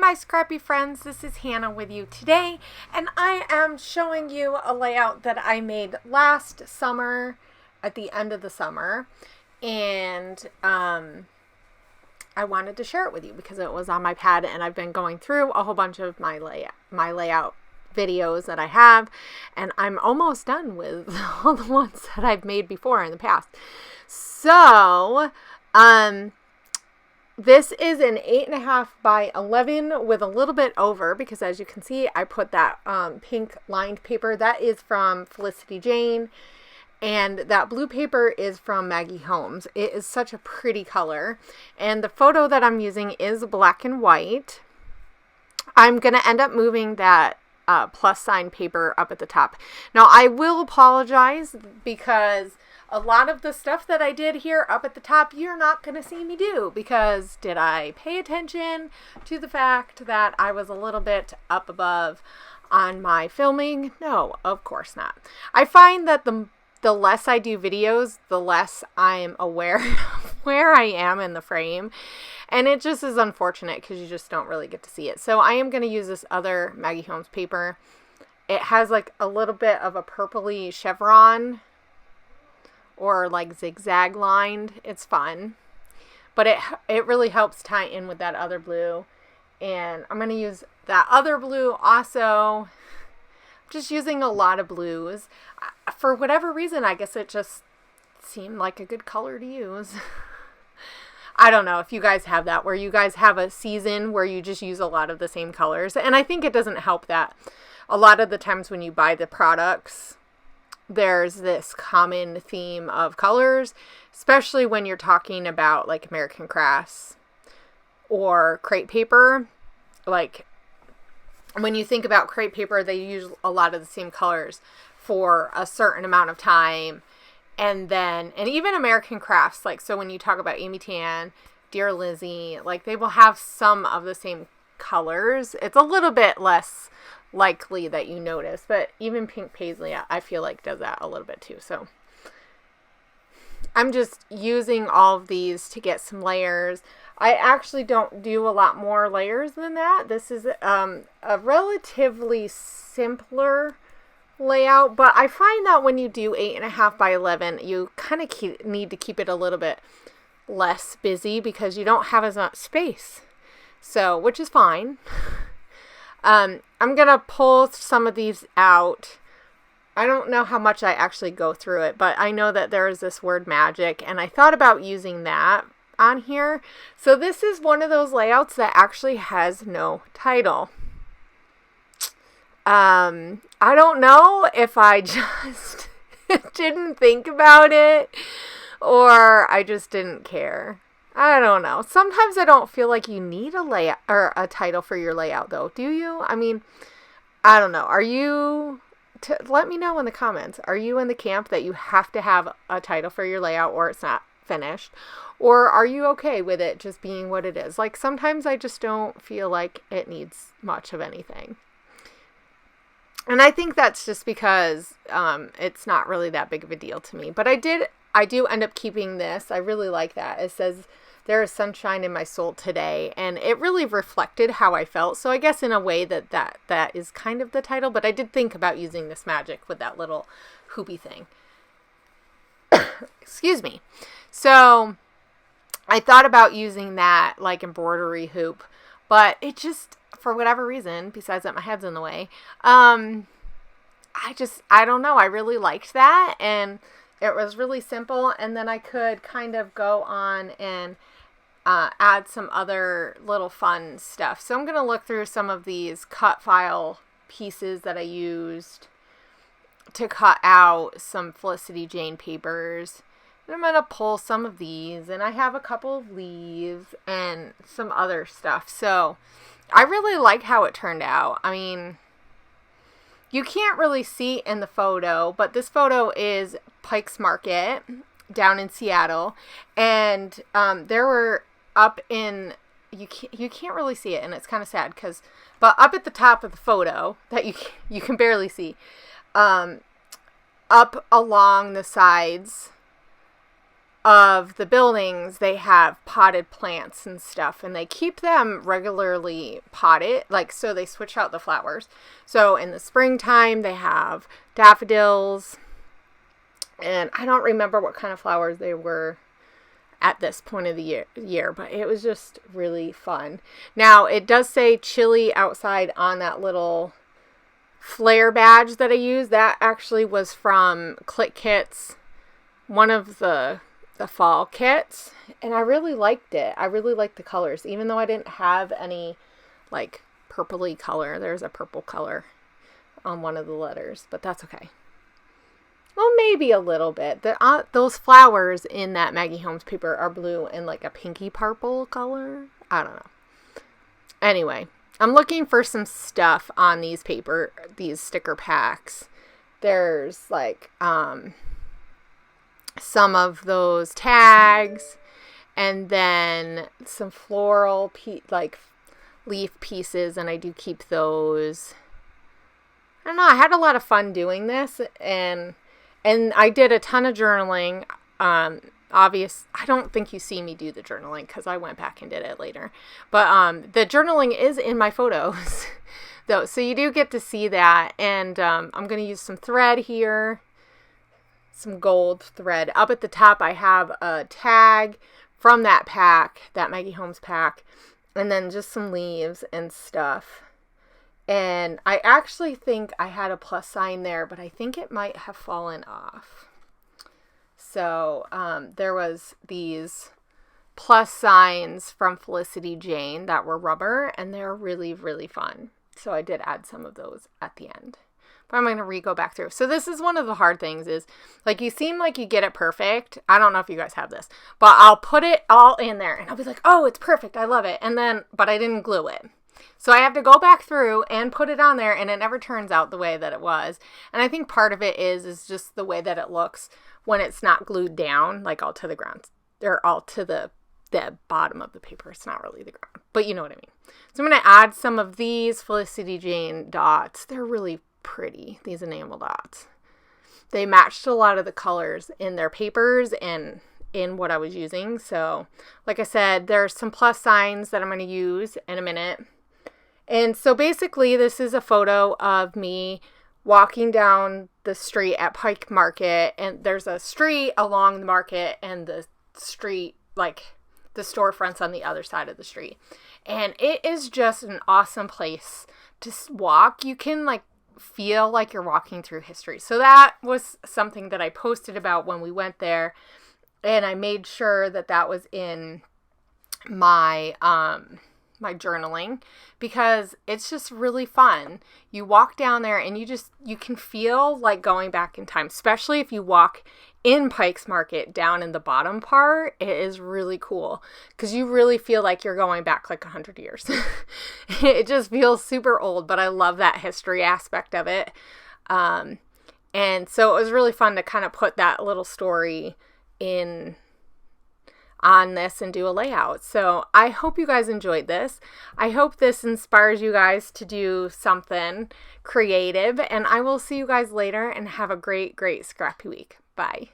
my scrappy friends, this is Hannah with you today, and I am showing you a layout that I made last summer, at the end of the summer, and I wanted to share it with you because it was on my pad, and I've been going through a whole bunch of my layout videos that I have, and I'm almost done with all the ones that I've made before in the past. So, this is an 8.5 by 11 with a little bit over, because as you can see, I put that pink lined paper. That is from Felicity Jane, and that blue paper is from Maggie Holmes. It is such a pretty color, and the photo that I'm using is black and white. I'm going to end up moving that plus sign paper up at the top. Now, I will apologize because a lot of the stuff that I did here up at the top, you're not going to see me do, because did I pay attention to the fact that I was a little bit up above on my filming? No, of course not. I find that the less I do videos, the less I'm aware of where I am in the frame. And it just is unfortunate because you just don't really get to see it. So I am going to use this other Maggie Holmes paper. It has like a little bit of a purpley chevron or like zigzag lined. It's fun. But it really helps tie in with that other blue. And I'm going to use that other blue also. Just using a lot of blues. For whatever reason, I guess it just seemed like a good color to use. I don't know if you guys have that, where you guys have a season where you just use a lot of the same colors. And I think it doesn't help that a lot of the times when you buy the products, there's this common theme of colors, especially when you're talking about like American crafts or crepe paper. Like when you think about crepe paper, they use a lot of the same colors for a certain amount of time. And even American crafts, like, so when you talk about Amy Tan, Dear Lizzie, like, they will have some of the same colors. It's a little bit less likely that you notice, but even Pink Paisley, I feel like, does that a little bit too. So I'm just using all of these to get some layers. I actually don't do a lot more layers than that. This is a relatively simpler layout, but I find that when you do 8.5 by 11, you kind of need to keep it a little bit less busy because you don't have as much space. So, which is fine. I'm gonna pull some of these out. I don't know how much I actually go through it, but I know that there is this word magic, and I thought about using that on here. So this is one of those layouts that actually has no title. I don't know if I just didn't think about it or I just didn't care. I don't know. Sometimes I don't feel like you need a layout or a title for your layout, though. Do you? I mean, I don't know. Are you? Let me know in the comments. Are you in the camp that you have to have a title for your layout or it's not finished? Or are you okay with it just being what it is? Like, sometimes I just don't feel like it needs much of anything. And I think that's just because it's not really that big of a deal to me. But I do end up keeping this. I really like that. It says, "There is sunshine in my soul today." And it really reflected how I felt. So I guess in a way that is kind of the title. But I did think about using this magic with that little hoopy thing. Excuse me. So I thought about using that like embroidery hoop. But it just, for whatever reason, besides that my head's in the way, I don't know. I really liked that, and it was really simple, and then I could kind of go on and add some other little fun stuff. So I'm going to look through some of these cut file pieces that I used to cut out some Felicity Jane papers. And I'm going to pull some of these, and I have a couple of leaves and some other stuff. So I really like how it turned out. I mean, you can't really see in the photo, but this photo is Pike's Market down in Seattle. And there were up in, you can't really see it, and it's kind of sad but up at the top of the photo that you can barely see, up along the sides of the buildings, they have potted plants and stuff, and they keep them regularly potted, like, so they switch out the flowers. So in the springtime, they have daffodils, and I don't remember what kind of flowers they were at this point of the year, but it was just really fun. Now, it does say chilly outside on that little flare badge that I used. That actually was from Click Kits, one of the fall kits, and I really liked it. I really liked the colors, even though I didn't have any like purpley color. There's a purple color on one of the letters, but that's okay. Well, maybe a little bit. Those flowers in that Maggie Holmes paper are blue and like a pinky purple color. I don't know. Anyway, I'm looking for some stuff on these sticker packs. There's like some of those tags, and then some floral leaf pieces, and I do keep those. I don't know, I had a lot of fun doing this, and I did a ton of journaling. I don't think you see me do the journaling because I went back and did it later, but the journaling is in my photos though, so you do get to see that. And I'm going to use some thread here, some gold thread. Up at the top, I have a tag from that pack, that Maggie Holmes pack, and then just some leaves and stuff. And I actually think I had a plus sign there, but I think it might have fallen off. So there was these plus signs from Felicity Jane that were rubber, and they're really, really fun. So I did add some of those at the end. But I'm going to go back through. So this is one of the hard things is, like, you seem like you get it perfect. I don't know if you guys have this, but I'll put it all in there and I'll be like, oh, it's perfect. I love it. And then, but I didn't glue it. So I have to go back through and put it on there, and it never turns out the way that it was. And I think part of it is just the way that it looks when it's not glued down, like all to the ground, or all to the bottom of the paper. It's not really the ground, but you know what I mean. So I'm going to add some of these Felicity Jane dots. They're really pretty, these enamel dots. They matched a lot of the colors in their papers and in what I was using. So like I said, there's some plus signs that I'm going to use in a minute. And so basically this is a photo of me walking down the street at Pike Market, and there's a street along the market and the street, like the storefronts on the other side of the street. And it is just an awesome place to walk. You can like feel like you're walking through history. So that was something that I posted about when we went there, and I made sure that that was in my my journaling, because it's just really fun. You walk down there and you can feel like going back in time, especially if you walk in Pike's Market down in the bottom part. It is really cool because you really feel like you're going back like 100 years. It just feels super old, but I love that history aspect of it. And so it was really fun to kind of put that little story in on this and do a layout. So I hope you guys enjoyed this. I hope this inspires you guys to do something creative, and I will see you guys later, and have a great, great scrappy week. Bye.